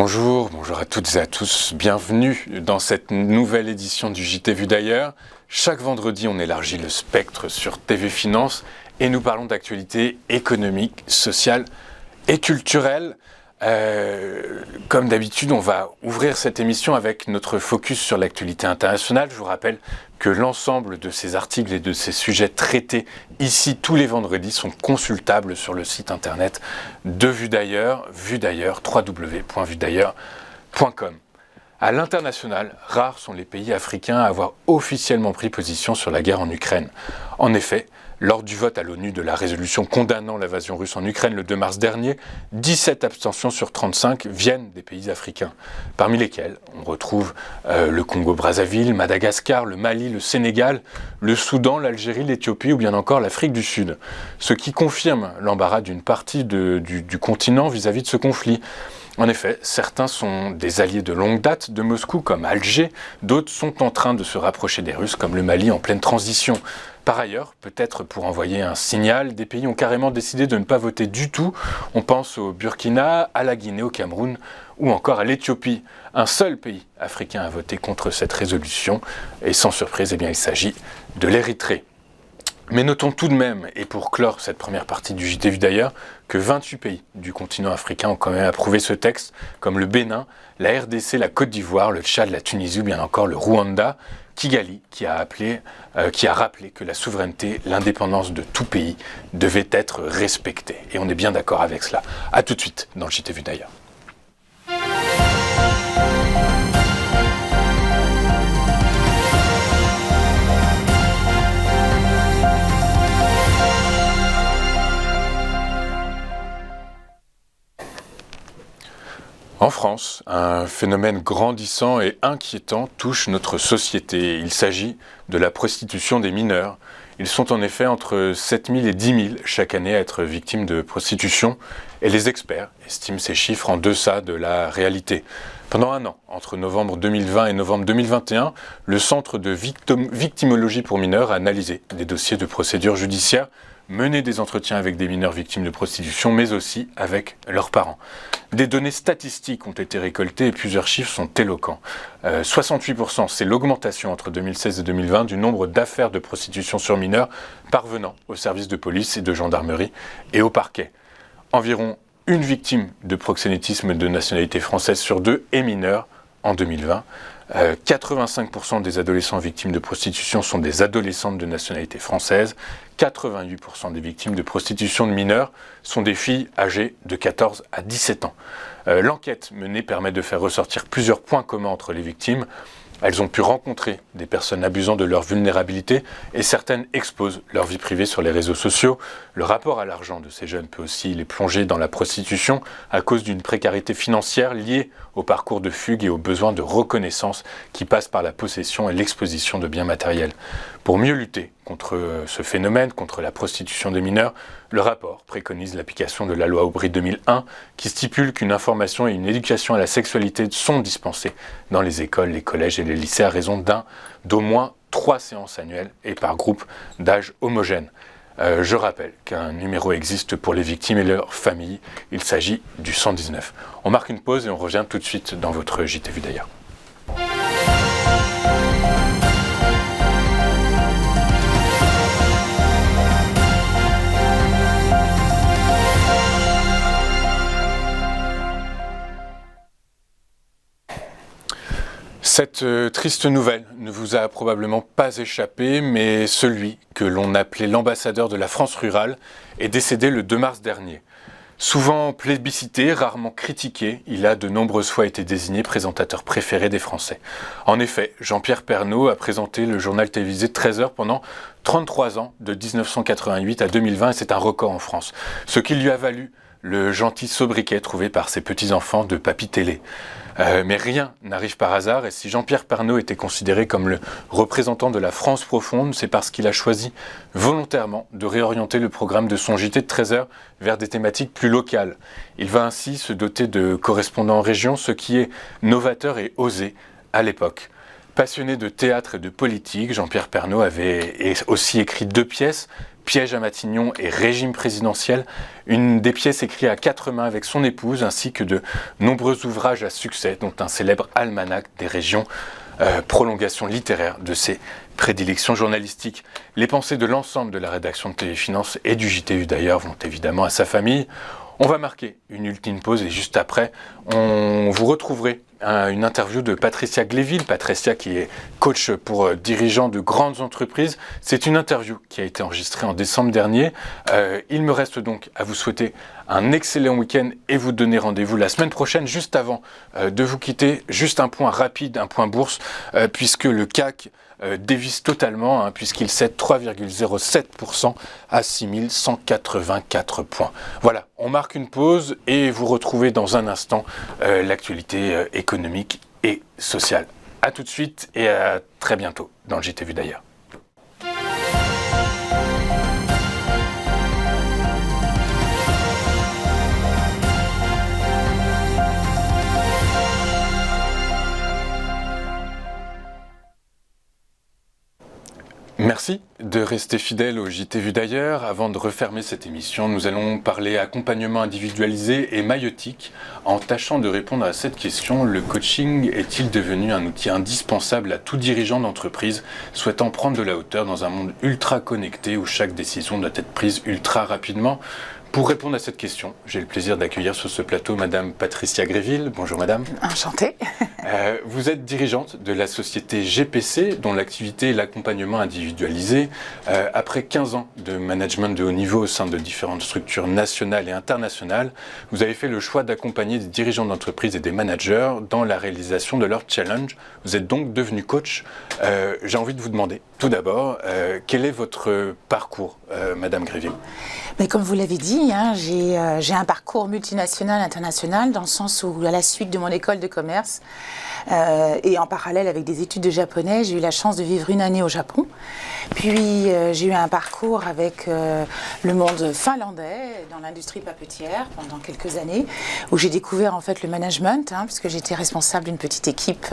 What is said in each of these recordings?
Bonjour à toutes et à tous, bienvenue dans cette nouvelle édition du JT Vu d'ailleurs. Chaque vendredi, on élargit le spectre sur TV Finance et nous parlons d'actualité économique, sociale et culturelle. Comme d'habitude, on va ouvrir cette émission avec notre focus sur l'actualité internationale. Je vous rappelle que l'ensemble de ces articles et de ces sujets traités ici tous les vendredis sont consultables sur le site internet de Vue d'ailleurs, www.vuedailleurs.com. À l'international, rares sont les pays africains à avoir officiellement pris position sur la guerre en Ukraine. En effet, lors du vote à l'ONU de la résolution condamnant l'invasion russe en Ukraine le 2 mars dernier, 17 abstentions sur 35 viennent des pays africains, parmi lesquels on retrouve le Congo-Brazzaville, Madagascar, le Mali, le Sénégal, le Soudan, l'Algérie, l'Éthiopie ou bien encore l'Afrique du Sud, ce qui confirme l'embarras d'une partie du continent vis-à-vis de ce conflit. En effet, certains sont des alliés de longue date de Moscou comme Alger, d'autres sont en train de se rapprocher des Russes comme le Mali en pleine transition. Par ailleurs, peut-être pour envoyer un signal, des pays ont carrément décidé de ne pas voter du tout. On pense au Burkina, à la Guinée, au Cameroun ou encore à l'Éthiopie. Un seul pays africain a voté contre cette résolution et sans surprise, il s'agit de l'Érythrée. Mais notons tout de même, et pour clore cette première partie du JT Vu d'ailleurs, que 28 pays du continent africain ont quand même approuvé ce texte, comme le Bénin, la RDC, la Côte d'Ivoire, le Tchad, la Tunisie ou bien encore le Rwanda, Kigali, qui a rappelé que la souveraineté, l'indépendance de tout pays devait être respectée. Et on est bien d'accord avec cela. A tout de suite dans le JT Vu d'ailleurs. En France, un phénomène grandissant et inquiétant touche notre société. Il s'agit de la prostitution des mineurs. Ils sont en effet entre 7 000 et 10 000 chaque année à être victimes de prostitution et les experts estiment ces chiffres en deçà de la réalité. Pendant un an, entre novembre 2020 et novembre 2021, le Centre de victimologie pour mineurs a analysé des dossiers de procédure judiciaire, mené des entretiens avec des mineurs victimes de prostitution, mais aussi avec leurs parents. Des données statistiques ont été récoltées et plusieurs chiffres sont éloquents. 68%, c'est l'augmentation entre 2016 et 2020 du nombre d'affaires de prostitution sur mineurs parvenant aux services de police et de gendarmerie et au parquet. Environ une victime de proxénétisme de nationalité française sur deux est mineure en 2020. 85% des adolescents victimes de prostitution sont des adolescentes de nationalité française. 88% des victimes de prostitution de mineurs sont des filles âgées de 14 à 17 ans. L'enquête menée permet de faire ressortir plusieurs points communs entre les victimes. Elles ont pu rencontrer des personnes abusant de leur vulnérabilité et certaines exposent leur vie privée sur les réseaux sociaux. Le rapport à l'argent de ces jeunes peut aussi les plonger dans la prostitution à cause d'une précarité financière liée au parcours de fugue et aux besoins de reconnaissance qui passent par la possession et l'exposition de biens matériels. Pour mieux lutter contre ce phénomène, contre la prostitution des mineurs, le rapport préconise l'application de la loi Aubry 2001 qui stipule qu'une information et une éducation à la sexualité sont dispensées dans les écoles, les collèges et les lycées à raison d'au moins 3 séances annuelles et par groupe d'âge homogène. Je rappelle qu'un numéro existe pour les victimes et leurs familles. Il s'agit du 119. On marque une pause et on revient tout de suite dans votre JT Vu d'ailleurs. Cette triste nouvelle ne vous a probablement pas échappé, mais celui que l'on appelait l'ambassadeur de la France rurale est décédé le 2 mars dernier. Souvent plébiscité, rarement critiqué, il a de nombreuses fois été désigné présentateur préféré des Français. En effet, Jean-Pierre Pernaut a présenté le journal télévisé 13h pendant 33 ans, de 1988 à 2020, et c'est un record en France. Ce qui lui a valu le gentil sobriquet trouvé par ses petits-enfants de Papy Télé. Mais rien n'arrive par hasard, et si Jean-Pierre Pernaut était considéré comme le représentant de la France profonde, c'est parce qu'il a choisi volontairement de réorienter le programme de son JT de 13h vers des thématiques plus locales. Il va ainsi se doter de correspondants en région, ce qui est novateur et osé à l'époque. Passionné de théâtre et de politique, Jean-Pierre Pernaut avait aussi écrit 2 pièces, Piège à Matignon et Régime présidentiel, une des pièces écrites à 4 mains avec son épouse, ainsi que de nombreux ouvrages à succès, dont un célèbre almanach des régions, prolongation littéraire de ses prédilections journalistiques. Les pensées de l'ensemble de la rédaction de Téléfinance et du JTU d'ailleurs vont évidemment à sa famille. On va marquer une ultime pause et juste après, vous retrouverez une interview de Patricia Gléville. Patricia qui est coach pour dirigeants de grandes entreprises. C'est une interview qui a été enregistrée en décembre dernier. Il me reste donc à vous souhaiter un excellent week-end et vous donner rendez-vous la semaine prochaine. Juste avant de vous quitter, juste un point rapide, un point bourse, puisque le CAC dévisse totalement, puisqu'il cède 3,07% à 6184 points. Voilà, on marque une pause et vous retrouvez dans un instant l'actualité économique et sociale. A tout de suite et à très bientôt dans le JT Vu d'ailleurs. Merci de rester fidèle au JT Vu d'ailleurs. Avant de refermer cette émission, nous allons parler accompagnement individualisé et maïeutique. En tâchant de répondre à cette question, le coaching est-il devenu un outil indispensable à tout dirigeant d'entreprise souhaitant prendre de la hauteur dans un monde ultra connecté où chaque décision doit être prise ultra rapidement? Pour répondre à cette question, j'ai le plaisir d'accueillir sur ce plateau Madame Patricia Gléville. Bonjour Madame. Enchantée. Vous êtes dirigeante de la société GPC, dont l'activité est l'accompagnement individualisé. Après 15 ans de management de haut niveau au sein de différentes structures nationales et internationales, vous avez fait le choix d'accompagner des dirigeants d'entreprise et des managers dans la réalisation de leurs challenges. Vous êtes donc devenu coach. J'ai envie de vous demander, tout d'abord, quel est votre parcours, Madame Gléville? Mais comme vous l'avez dit, j'ai un parcours multinational, international, dans le sens où à la suite de mon école de commerce et en parallèle avec des études de japonais, j'ai eu la chance de vivre une année au Japon. Puis j'ai eu un parcours avec le monde finlandais dans l'industrie papetière pendant quelques années, où j'ai découvert en fait le management, puisque j'étais responsable d'une petite équipe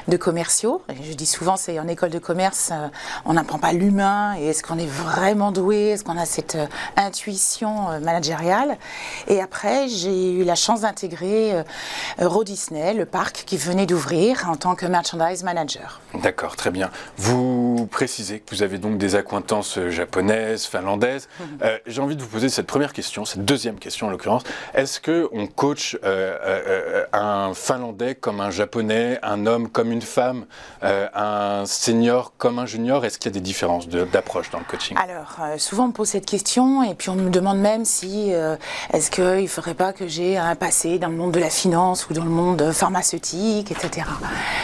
de commerciaux. Et je dis souvent, c'est en école de commerce, on n'apprend pas l'humain et est-ce qu'on est vraiment doué, est-ce qu'on a cette intuition managériale. Et après, j'ai eu la chance d'intégrer Euro Disney, le parc qui venait d'ouvrir en tant que merchandise manager. D'accord, très bien. Vous précisez que vous avez donc des accointances japonaises, finlandaises. J'ai envie de vous poser cette première question, cette deuxième question en l'occurrence. Est-ce qu'on coach un Finlandais comme un Japonais, un homme comme une femme, un senior comme un junior? Est-ce qu'il y a des différences d'approche dans le coaching? Alors, souvent on me pose cette question et puis on me demande même si est-ce qu'il ne faudrait pas que j'ai un passé dans le monde de la finance ou dans le monde pharmaceutique, etc.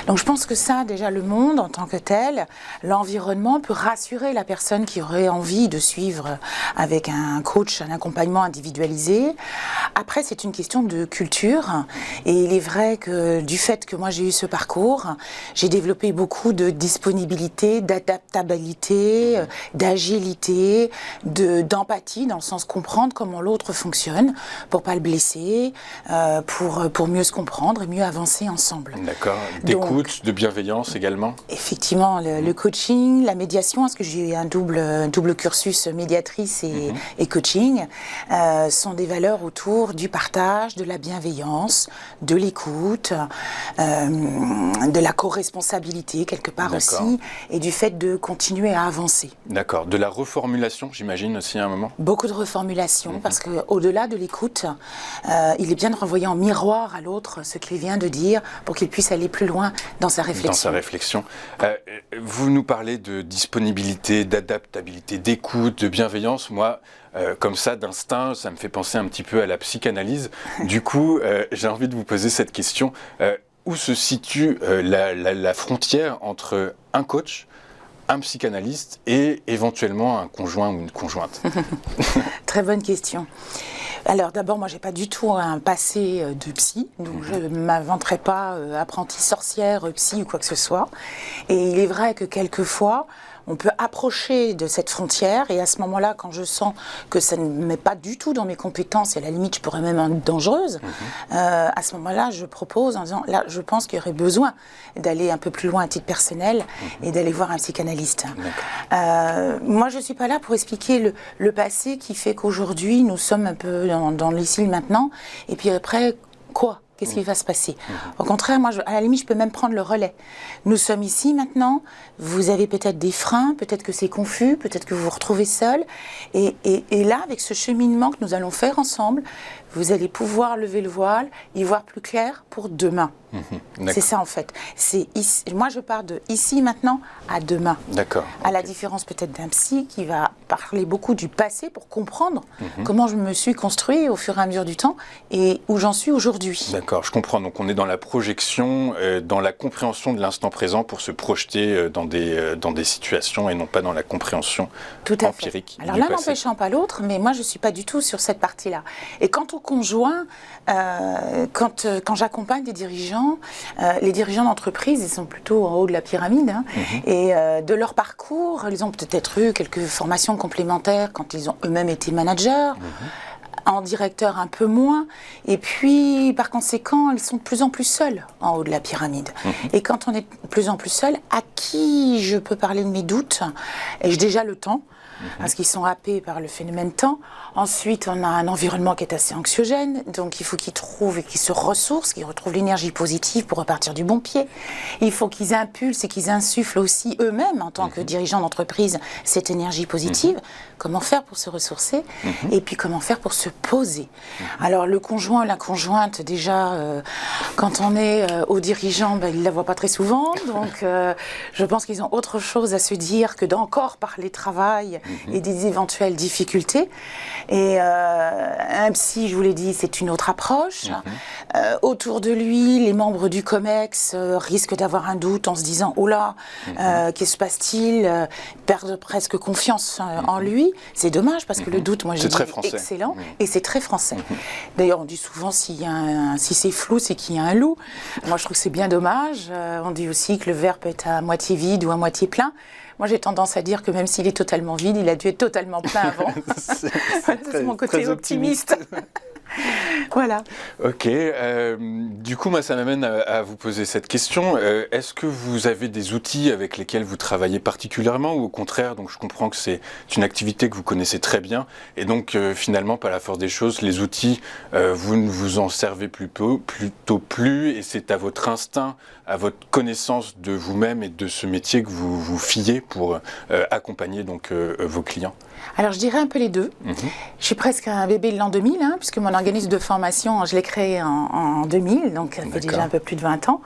Donc je pense que ça, déjà le monde en tant que tel, l'environnement peut rassurer la personne qui aurait envie de suivre avec un coach, un accompagnement individualisé. Après, c'est une question de culture et il est vrai que du fait que moi j'ai eu ce parcours, j'ai développé beaucoup de disponibilité, d'adaptabilité, d'agilité, d'empathie, dans le sens comprendre comment l'autre fonctionne pour pas le blesser, pour mieux se comprendre et mieux avancer ensemble. D'accord. D'écoute, de bienveillance également? Effectivement, le coaching, la médiation, parce que j'ai eu un double cursus médiatrice et coaching, sont des valeurs autour du partage, de la bienveillance, de l'écoute, de la co-responsabilité quelque part aussi, et du fait de continuer à avancer. D'accord. De la reformulation, j'imagine aussi à un moment? Beaucoup de reformulation, parce qu'au-delà de l'écoute, il est bien de renvoyer en miroir à l'autre ce qu'il vient de dire pour qu'il puisse aller plus loin dans sa réflexion. Dans sa réflexion. Vous nous parlez de disponibilité, d'adaptabilité, d'écoute, de bienveillance. Moi, comme ça, d'instinct, ça me fait penser un petit peu à la psychanalyse. Du coup, j'ai envie de vous poser cette question. Où se situe la frontière entre un coach, un psychanalyste et éventuellement un conjoint ou une conjointe? Très bonne question. Alors d'abord, moi, j'ai pas du tout un passé de psy, donc je ne m'inventerai pas apprentie sorcière, psy ou quoi que ce soit. Et il est vrai que quelquefois, on peut approcher de cette frontière et à ce moment-là, quand je sens que ça ne met pas du tout dans mes compétences et à la limite je pourrais même être dangereuse, à ce moment-là je propose en disant là je pense qu'il y aurait besoin d'aller un peu plus loin à titre personnel et d'aller voir un psychanalyste. Moi je ne suis pas là pour expliquer le passé qui fait qu'aujourd'hui nous sommes un peu dans l'ici et maintenant et puis après quoi ? Qu'est-ce qui va se passer? Au contraire, moi, à la limite, je peux même prendre le relais. Nous sommes ici maintenant, vous avez peut-être des freins, peut-être que c'est confus, peut-être que vous vous retrouvez seul. Et là, avec ce cheminement que nous allons faire ensemble, vous allez pouvoir lever le voile, y voir plus clair pour demain. C'est ça en fait. Moi je pars de ici maintenant à demain. D'accord. À la différence peut-être d'un psy qui va parler beaucoup du passé pour comprendre comment je me suis construit au fur et à mesure du temps et où j'en suis aujourd'hui. D'accord, je comprends. Donc on est dans la projection, dans la compréhension de l'instant présent pour se projeter dans des situations et non pas dans la compréhension empirique. Alors l'un n'empêchant pas l'autre, mais moi je ne suis pas du tout sur cette partie-là. Et quant au conjoint, quand j'accompagne des dirigeants, les dirigeants d'entreprise, ils sont plutôt en haut de la pyramide. Et de leur parcours, ils ont peut-être eu quelques formations complémentaires quand ils ont eux-mêmes été managers. En directeur un peu moins, et puis par conséquent ils sont de plus en plus seuls en haut de la pyramide. Et quand on est de plus en plus seul, à qui je peux parler de mes doutes? Ai-je déjà le temps? Parce qu'ils sont happés par le phénomène temps. Ensuite, on a un environnement qui est assez anxiogène, donc il faut qu'ils trouvent et qu'ils se ressourcent, qu'ils retrouvent l'énergie positive pour repartir du bon pied. Il faut qu'ils impulsent et qu'ils insufflent aussi eux-mêmes, en tant que dirigeants d'entreprise, cette énergie positive. Comment faire pour se ressourcer et puis comment faire pour se poser. Alors le conjoint, la conjointe, déjà, quand on est aux dirigeants, il ne la voit pas très souvent, donc je pense qu'ils ont autre chose à se dire que d'encore parler travail et des éventuelles difficultés. Et un psy, je vous l'ai dit, c'est une autre approche. Autour de lui, les membres du COMEX risquent d'avoir un doute en se disant « Oh là, qu'est-ce qui se passe-t-il ?» Perdre presque confiance en lui. C'est dommage parce que le doute, moi j'ai dit excellent et c'est très français. D'ailleurs, on dit souvent si c'est flou, c'est qu'il y a un loup. Moi, je trouve que c'est bien dommage. On dit aussi que le verre peut être à moitié vide ou à moitié plein. Moi, j'ai tendance à dire que même s'il est totalement vide, il a dû être totalement plein avant. C'est mon côté optimiste. Voilà. Ok. Du coup, moi, ça m'amène à vous poser cette question. Est-ce que vous avez des outils avec lesquels vous travaillez particulièrement ou au contraire, donc je comprends que c'est une activité que vous connaissez très bien et donc finalement, par la force des choses, les outils, vous ne vous en servez plutôt plus et c'est à votre instinct, à votre connaissance de vous-même et de ce métier que vous vous fiez pour accompagner donc vos clients. Alors, je dirais un peu les deux. Je suis presque un bébé de l'an 2000, puisque mon organisme de formation, je l'ai créé en 2000, donc ça fait déjà un peu plus de 20 ans.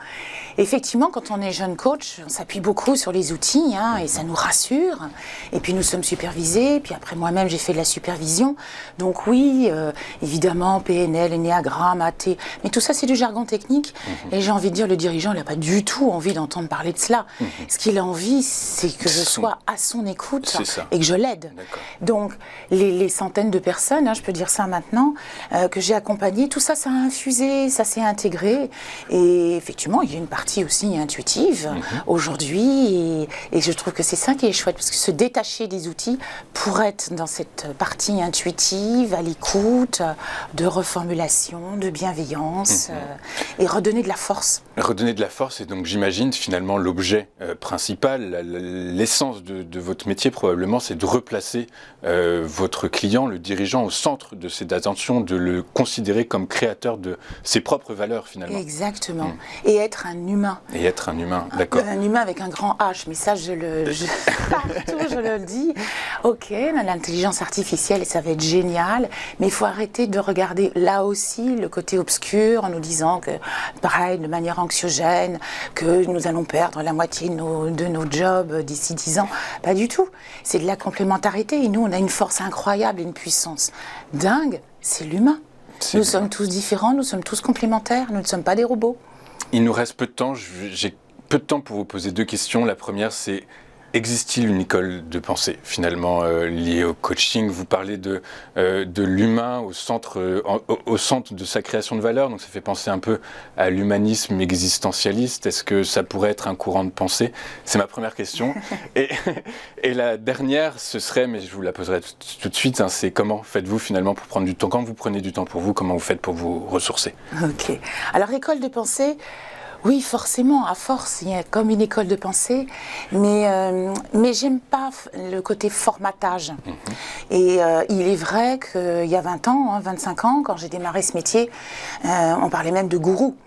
Effectivement, quand on est jeune coach, on s'appuie beaucoup sur les outils et ça nous rassure. Et puis, nous sommes supervisés. Puis après, moi-même, j'ai fait de la supervision. Donc oui, évidemment, PNL, Ennéagramme, AT, mais tout ça, c'est du jargon technique. Et j'ai envie de dire, le dirigeant, il n'a pas du tout envie d'entendre parler de cela. Ce qu'il a envie, c'est que je sois à son écoute et que je l'aide. Donc, les centaines de personnes, je peux dire ça maintenant, que j'ai accompagnées, tout ça, ça a infusé, ça s'est intégré. Et effectivement, il y a une partie aussi intuitive aujourd'hui. Et je trouve que c'est ça qui est chouette, parce que se détacher des outils pour être dans cette partie intuitive, à l'écoute, de reformulation, de bienveillance, et redonner de la force. Redonner de la force, et donc j'imagine finalement l'objet principal, l'essence de votre métier probablement, c'est de replacer votre client, le dirigeant, au centre de ses attentions, de le considérer comme créateur de ses propres valeurs finalement. Exactement. Et être un humain. Et être un humain, d'accord. Un humain avec un grand H, mais ça partout je le dis. Ok, l'intelligence artificielle, ça va être génial, mais il faut arrêter de regarder là aussi le côté obscur en nous disant que, pareil, de manière anxiogène, que nous allons perdre la moitié de nos jobs d'ici 10 ans. Pas du tout. C'est de la complémentarité et nous, on a une force incroyable et une puissance dingue, c'est l'humain. Nous sommes tous différents, nous sommes tous complémentaires, nous ne sommes pas des robots. Il nous reste peu de temps, j'ai peu de temps pour vous poser 2 questions. La première, c'est Existe-t-il une école de pensée finalement liée au coaching? Vous parlez de l'humain au centre de sa création de valeur, donc ça fait penser un peu à l'humanisme existentialiste. Est-ce que ça pourrait être un courant de pensée? C'est ma première question. Et la dernière, ce serait, mais je vous la poserai tout de suite, hein, c'est comment faites-vous finalement pour prendre du temps? Quand vous prenez du temps pour vous, comment vous faites pour vous ressourcer? Ok. Alors, école de pensée, oui, forcément, à force, il y a comme une école de pensée, mais j'aime pas le côté formatage. Et il est vrai qu'il y a 20 ans, 25 ans, quand j'ai démarré ce métier, on parlait même de gourou.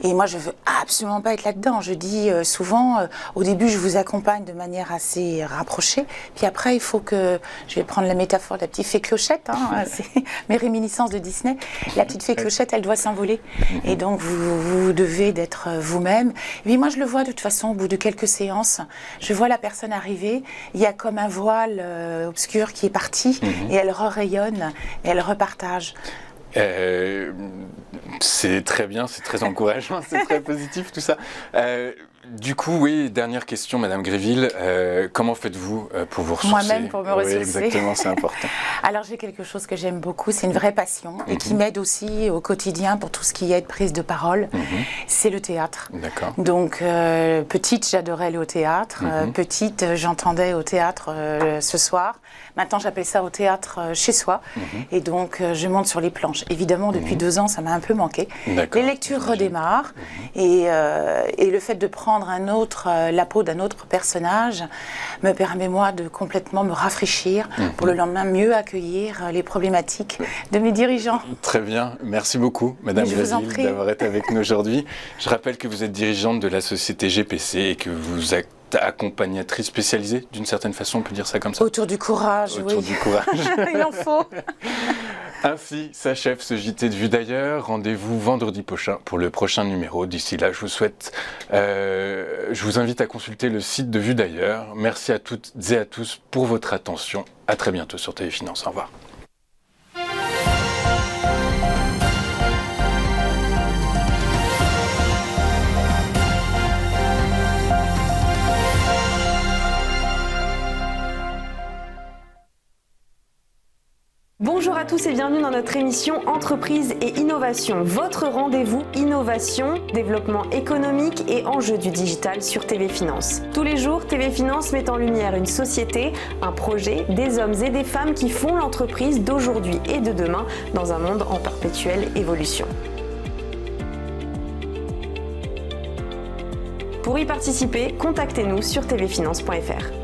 Et moi, je veux absolument pas être là-dedans. Je dis souvent, au début, je vous accompagne de manière assez rapprochée, puis après, il faut que, je vais prendre la métaphore de la petite fée Clochette, c'est mes réminiscences de Disney, la petite fée Clochette, elle doit s'envoler. Et donc, vous devez d'être vous-même. Et puis moi, je le vois de toute façon, au bout de quelques séances, je vois la personne arriver, il y a comme un voile obscur qui est parti, et elle rayonne, et elle repartage. C'est très bien, c'est très encourageant, c'est très positif tout ça. Du coup, oui, dernière question, Madame Gréville, comment faites-vous pour vous ressourcer? Moi-même pour me ressourcer. Oui, exactement, c'est important. Alors j'ai quelque chose que j'aime beaucoup, c'est une vraie passion et qui m'aide aussi au quotidien pour tout ce qui est prise de parole, c'est le théâtre. D'accord. Donc petite, j'adorais aller au théâtre, petite, j'entendais au théâtre ce soir. Maintenant, j'appelle ça au théâtre chez soi. Et donc, je monte sur les planches. Évidemment, depuis 2 ans, ça m'a un peu manqué. Les lectures redémarrent. Et le fait de prendre la peau d'un autre personnage me permet, moi, de complètement me rafraîchir pour le lendemain mieux accueillir les problématiques de mes dirigeants. Très bien. Merci beaucoup, Madame Gréville, d'avoir été avec nous aujourd'hui. Je rappelle que vous êtes dirigeante de la société GPC et que vous êtes accompagnatrice spécialisée, d'une certaine façon, on peut dire ça comme ça? Autour du courage, oui. Autour du courage. Il en faut. Ainsi s'achève ce JT de Vue d'ailleurs. Rendez-vous vendredi prochain pour le prochain numéro. D'ici là, je vous invite à consulter le site de Vue d'ailleurs. Merci à toutes et à tous pour votre attention. À très bientôt sur TV Finance. Au revoir. Bonjour à tous et bienvenue dans notre émission Entreprise et Innovation, votre rendez-vous innovation, développement économique et enjeux du digital sur TV Finance. Tous les jours, TV Finance met en lumière une société, un projet, des hommes et des femmes qui font l'entreprise d'aujourd'hui et de demain dans un monde en perpétuelle évolution. Pour y participer, contactez-nous sur tvfinance.fr.